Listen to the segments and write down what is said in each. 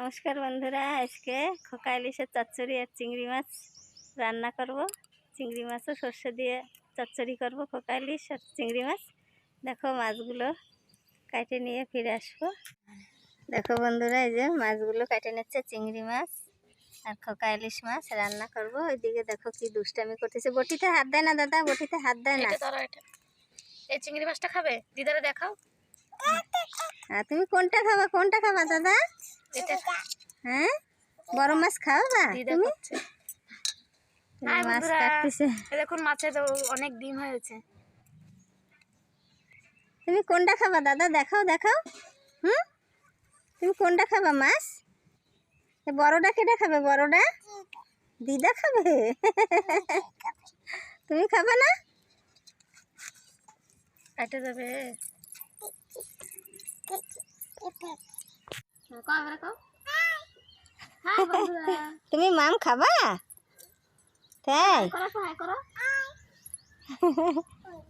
নমস্কার বন্ধুরা, আজকে খোকা ইলিশের চচ্চড়ি আর চিংড়ি মাছ রান্না করব। চিংড়ি মাছও সর্ষে দিয়ে চচ্চড়ি করব। খোকা ইলিশ আর চিংড়ি মাছ। দেখো মাছগুলো কেটে নিয়ে ফিরে আসবো। দেখো বন্ধুরা, এই যে মাছগুলো কেটে নিচ্ছে। চিংড়ি মাছ আর খোকা ইলিশ মাছ রান্না করব। ওইদিকে দেখো কি দুষ্টামি করতেছে। বটিতে হাত দেয় না দাদা, বটিতে হাত দেয় না। এই চিংড়ি মাছটা খাবে? দিদারে দেখাও। তুমি কোনটা খাবা? কোনটা খাবা দাদা? হ্যাঁ, বড় মাছ খাওয়া তুমি? মাছ কাটতেছে। দেখুন মাছে তো অনেক ডিম হয়েছে। তুমি কোনটা খাবা দাদা? দেখাও দেখাও। তুমি কোনটা খাবা মাছ? বড়টা কেটে খাবে? বড়টা দিদা খাবে। তুমি খাবে না? কেটে যাবে। তুমি মাম খাবা? তাই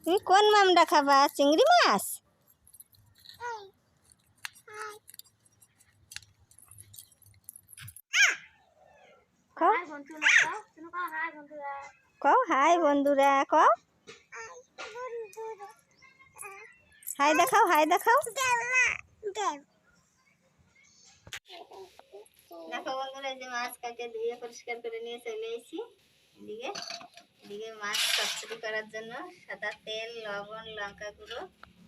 তুমি কোন মামটা খাবা? চিংড়ি মাছ? কও হাই বন্ধুরা, কও হাই দেখাও, হাই দেখাও। দেখো বন্ধুরা, যে মাছ কাটে ধুয়ে পরিষ্কার করে নিয়ে চলে এসেছি। এদিকে মাছ চচ্চড়ি করার জন্য সাদা তেল, লবণ, লঙ্কা গুঁড়ো,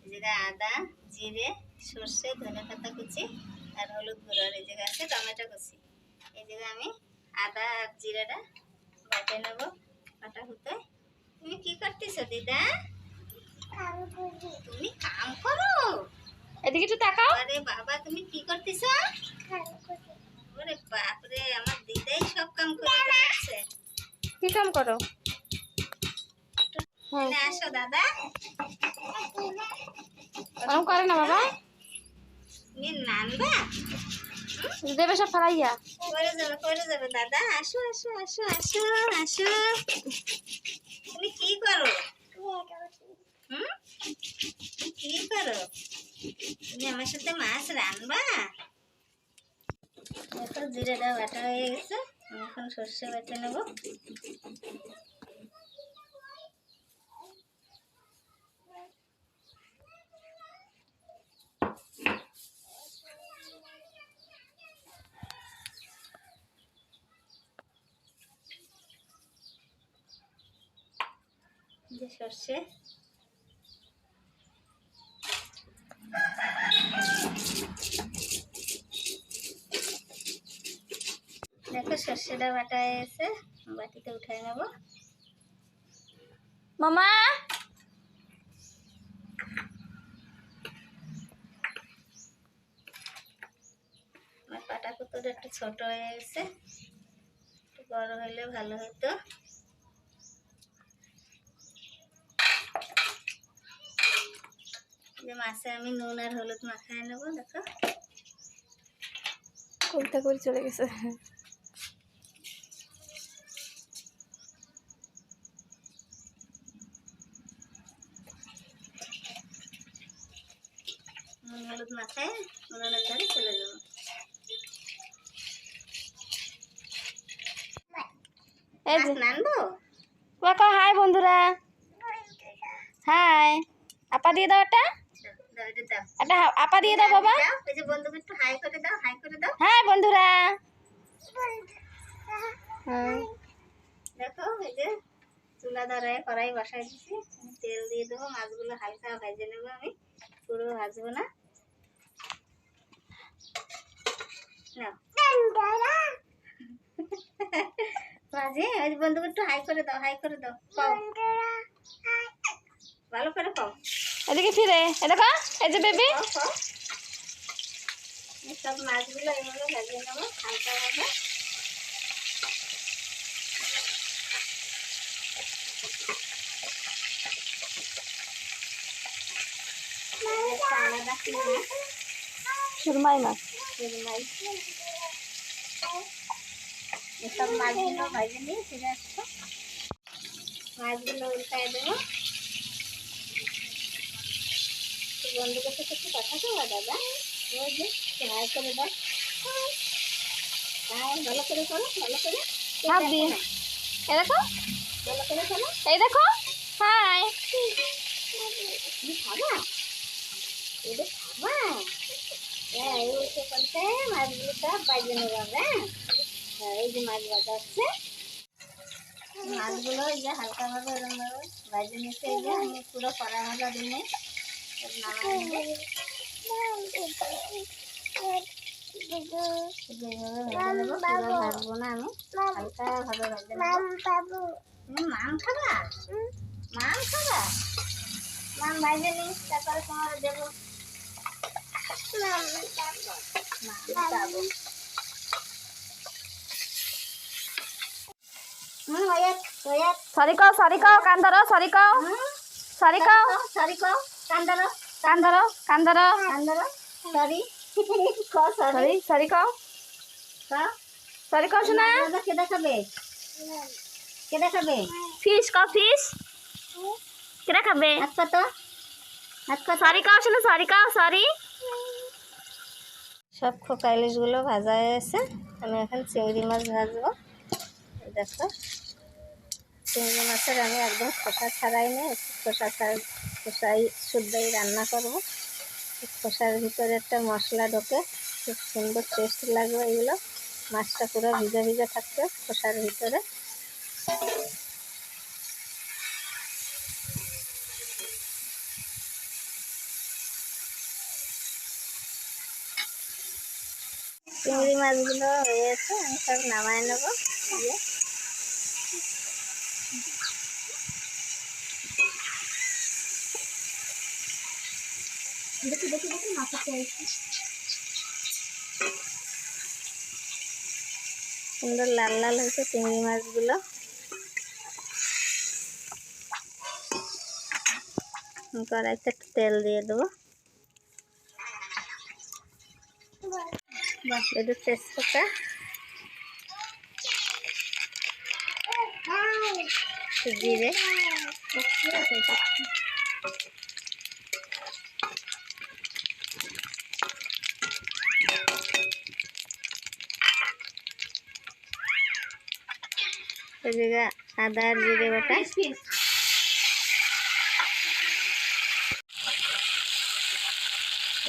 এদিকে আদা, জিরে, সর্ষে, ধনেপাতা কুচি আর হলুদ গুঁড়ো, আর এই জায়গায় আছে টমেটো কুচি। এই জায়গায় আমি আদা আর জিরাটা বাটে নেব কাটা হতে। তুমি কি করতেছো দিদা? তুমি কাম করো? এদিকে একটু তাকাও। আরে বাবা, তুমি কি করতেছো? ওরে বাপরে, আমার দিদাই সব কাম করে দিচ্ছে। কি কাম করো? আসো দাদা। কাম করে না বাবা। তুমি নানবা দেবে সব ফরাইয়া। করে যাবে দাদা। আসো আসো আসো আসো আসো। তুমি কি করো? কি করো? তুমি আমার সাথে মাছ রানবা? দেখো জিরাটা বাটা হয়ে গেছে। আমি এখন সর্ষে বেটে নেব। যে সর্ষে, দেখো সর্ষেটা বাটা হয়ে গেছে। বাটিতে উঠাই নেব। মামা আমার পাটা কুতোটা একটু ছোট হয়ে গেছে, একটু বড় হলে ভালো হতো। যে মাছে আমি নুন আর হলুদ মাখায় নেব। দেখো কলতা করে চলে গেছে। নুন হলুদ মাখায় উনুনের ধারে চলে যাবো। নানবো। হাই বন্ধুরা, হাই। আপা দিয়ে দাও এটা। এটা আপা দিয়ে দাও বাবা। এই যে বন্ধুকে একটু হাই করে দাও, হাই করে দাও। হাই বন্ধুরা। দেখো এই যে চুলা ধরায় কড়াই বসাই দিচ্ছি। তেল দিয়ে দেবো। মাছগুলো হালকা ভেজে নেবো। আমি পুরো ভাজবো না। মাঝে ওই বন্ধুকে একটু হাই করে দাও, হাই করে দাও। ভালো করে পাও। এদিকে ফিরে দেখো, এই যে বেবি। সব মাছগুলো এইভাবে ভেজে নেবো হালকা ভাবে। সুরমাই মাছ। এসব মাছগুলো ভেজে নিয়ে ফিরে আসবো। মাছগুলো উল্টায় দেবো। বন্ধুদের সাথে একটু কথা বলা দাদা। ওই যে হাই করে দাও। ভালো করে করো, ভালো করে হাত দিয়ে এই দেখো, ভালো করে করো। এই দেখো। হাই, তুমি খাবা? এটা খাবা? হ্যাঁ, এই উঠে করতে মাছগুলো সব বাইরে নেবো আমরা। হ্যাঁ, এই যে মাছ ভাজা হচ্ছে, মাছগুলো এই যে হালকা ভাবে এরকম ভাবে ভাজে নিচ্ছে। এই যে আমি পুরো কড়া ভাজা দিই নাই, নামাই নেবো। এইভাবে ভেজে নেবো, পুরো ভাজবো না আমি, হালকা ভাবে ভেজে নেবো। তুমি মাম খাবা? মাম খাবা? মাম ভাজে নি, তারপরে তোমার দেবো। মাম খাবো। সরি কও, সরি কও, কান ধরো, সরি কও, সরি কও, সরি কও, কান ধরো, কান ধরো, কান ধরো, কান ধরো। সরি ক, সরি সরি, সরি কও, ক। সরি কও শোনা। কে দেখাবে? কে দেখাবে? ফিশ কও, ফিশ কেটা খাবে? হাত কত? হাত কত? সরি কও শোনা, সরি কও, সরি। সব খোকা ইলিশগুলো ভাজা হয়ে গেছে, আমি এখন চিংড়ি মাছ ভাজবো। এই দেখো, চিংড়ি মাছের আমি একদম খোসা ছাড়াই না, একটু খোসাই শুদ্ধই রান্না করবো। খোসার ভিতরে একটা মশলা ঢোকে, খুব সুন্দর টেস্ট লাগবে এগুলো। মাছটা পুরো ভিজে ভিজে থাকবে খোসার ভিতরে। চিংড়ি মাছগুলো হয়ে গেছে, আমি সব নামায় নেবো। দেখি দেখি দেখি মাথা সুন্দর লাল লাল হয়েছে চিংড়ি মাছগুলো। কড়াইতে একটু তেল দিয়ে দেবো, একটু তেজপাতা, জিরে, এদিকে আদা আর জিরে বাটা,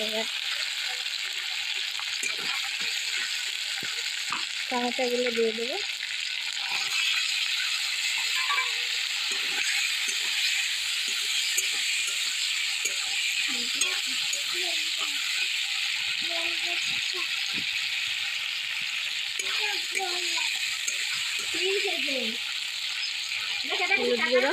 এবার টমেটোগুলো দিয়ে দেবো। হলুদ গুঁড়ো,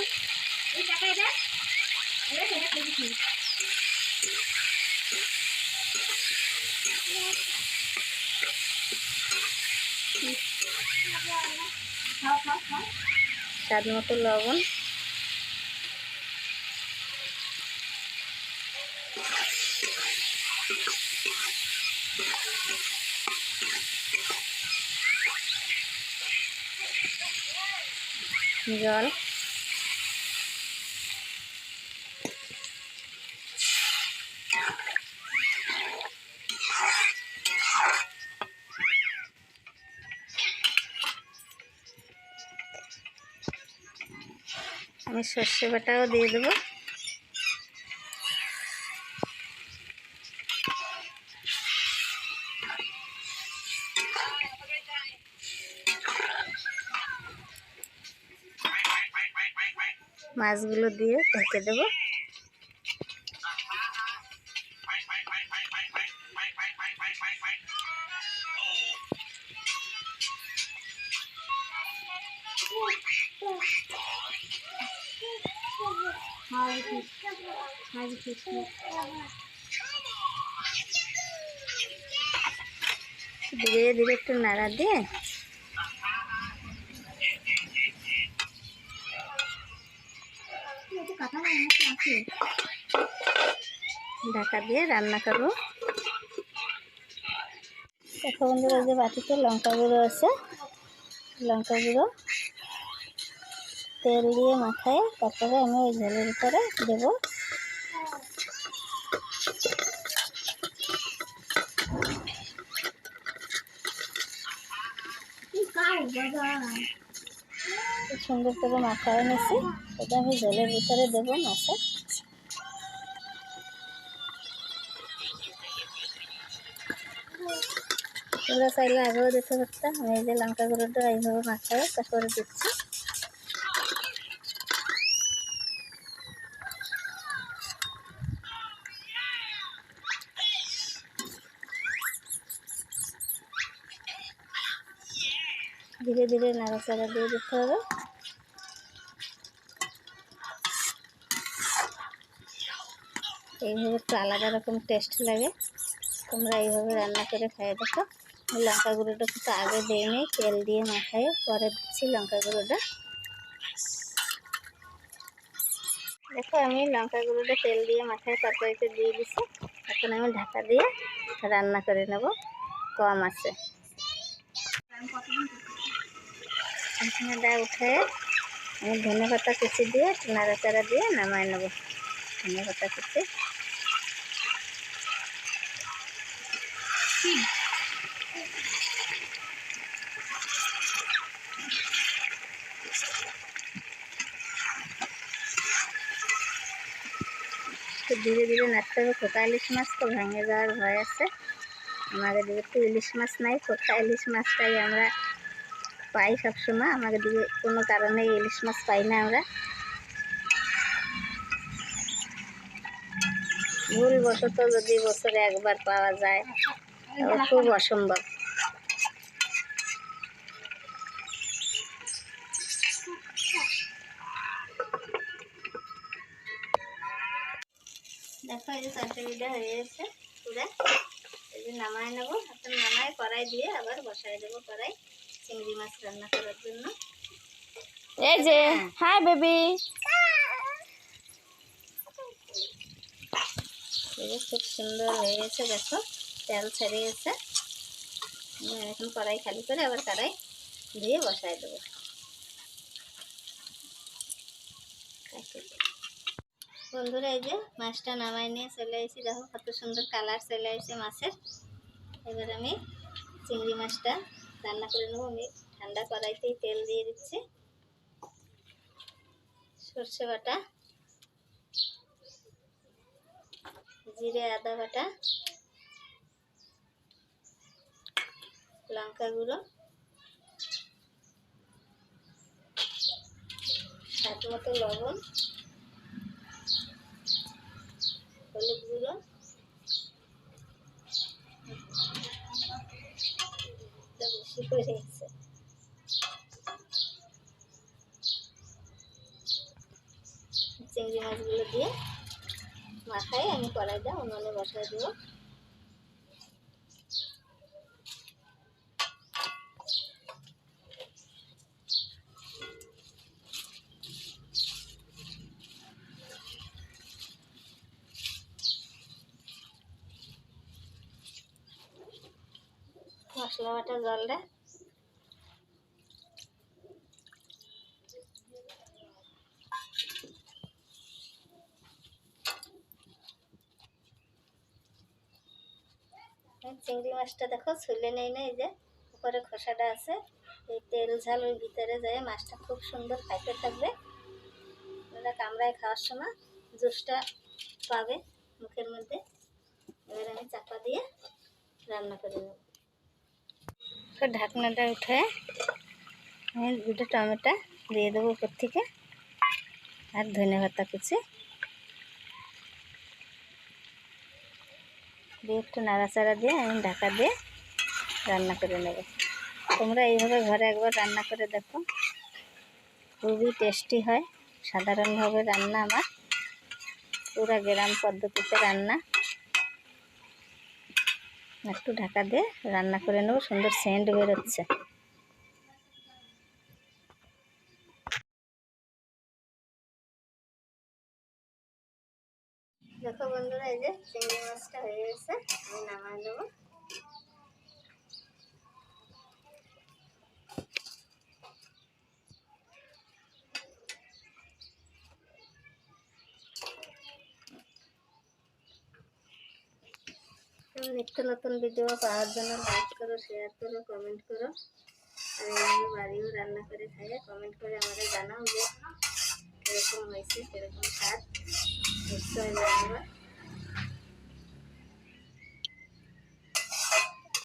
স্বাদ মতো লবণ, জল, আমি সর্ষে বাটাও দিয়ে দেবো। মাছগুলো দিয়ে ঢেকে দেবো। ধীরে ধীরে একটু নাড়া দিয়ে ঢাকা দিয়ে রান্না করবো। দেখো বন্ধুরা, যে বাটিতে লঙ্কা গুঁড়ো আছে, লঙ্কা গুঁড়ো তেল দিয়ে মাখায় তারপরে আমি ওই ঝোলের উপরে দেবো। খুব সুন্দর করে মাখায় নিয়েছি। এটা আমি জলের ভিতরে দেবো মাছের। তোমরা চাইলে আগেও দিতে পারতাম। আমি এই যে লঙ্কা গুঁড়োটা এইভাবে মাখায় তারপরে দিচ্ছি। ধীরে ধীরে নাড়াচাড়া দিয়ে দিতে হবে। এইভাবে একটু আলাদা রকম টেস্ট লাগে। তোমরা এইভাবে রান্না করে খেয়ে দেখো। লঙ্কা গুঁড়োটা কিন্তু আগে দিয়ে নিই, তেল দিয়ে মাখায় পরে দিচ্ছি লঙ্কা গুঁড়োটা। দেখো আমি লঙ্কা গুঁড়োটা তেল দিয়ে মাখায় তরকারিতে দিয়ে দিচ্ছি। এখন আমি ঢাকা দিয়ে রান্না করে নেব কম আছে। ঢাকনাটা উঠে আমি ধনে পাতা কুচি দিয়ে নাড়াচাড়া দিয়ে নামায় নেব। ধনে পাতা কুচি ধীরে ধীরে নাড়তে হবে। খোকা ইলিশ মাছ তো ভেঙে যাওয়ার ভয় আছে। আমাদের দিকে তো ইলিশ মাছ নাই, খোকা ইলিশ মাছটাই আমরা পাই সবসময়। আমাদের দিকে কোনো কারণে ইলিশ মাছ পাই না আমরা। ভুলবশত যদি বছরে একবার পাওয়া যায় তাও খুব অসম্ভব। দেখো এই যে তরকারিটা হয়ে গেছে পুরা। এই যে নামায় নেবো। এখন নামায় কড়াই দিয়ে আবার বসায় দেবো কড়াই চিংড়ি মাছ রান্না করার জন্য। এই যে হাই বেবি। খুব সুন্দর হয়ে গেছে দেখো, তেল ছেড়ে গেছে। এখন কড়াই খালি করে আবার কড়াই দিয়ে বসায় দেবো। বন্ধুরা এই যে মাছটা নামাই নিয়ে চলে এসেছি। দেখো কত সুন্দর কালার চলে এসেছে মাছের। এবার আমি চিংড়ি মাছটা রান্না করে নেবো। আমি ঠান্ডা কড়াইতেই তেল দিয়ে দিচ্ছি। সর্ষে বাটা, জিরে আদা বাটা, লঙ্কা গুঁড়ো, স্বাদ মতো লবণ, হলুদ গুঁড়ো, বেশি করে গেছে। চিংড়ি মাছগুলো দিয়ে মাখায় আমি কড়াইটা উনুনে বসায় দেবো। মশলা বাটা জলটা চিংড়ি মাছটা দেখো ছুলে নেই না, এই যে উপরে খোসাটা আছে। এই তেল ঝাল ওই ভিতরে যায়, মাছটা খুব সুন্দর খাইতে থাকবে। ওরা কামড়ায় খাওয়ার সময় জুসটা পাবে মুখের মধ্যে। এবার আমি চাপা দিয়ে রান্না করে নেব। ঢাকনাটা উঠে আমি দুটো টমেটো দিয়ে দেবো উপর থেকে, আর ধনে পাতা কুচি দিয়ে একটু নাড়াচাড়া দিয়ে আমি ঢাকা দিয়ে রান্না করে নেব। তোমরা এইভাবে ঘরে একবার রান্না করে দেখো, খুবই টেস্টি হয়। সাধারণভাবে রান্না আমার, পুরা গ্রাম পদ্ধতিতে রান্না। একটু ঢাকা দিয়ে রান্না করে নেব। সুন্দর সেন্ট বেরোচ্ছে। দেখো বন্ধুরা এই যে চিংড়ি মাছটা হয়ে গেছে, আমি নামাই নেবো। নিত্য নতুন ভিডিও পাওয়ার জন্য লাইক করো, শেয়ার করো, কমেন্ট করো। আর এইভাবে বাড়িও রান্না করে খাইয়ে কমেন্ট করে আমাদের জানাও যে কীরকম হয়েছে, কীরকম স্বাদ নিশ্চয় জানাবা।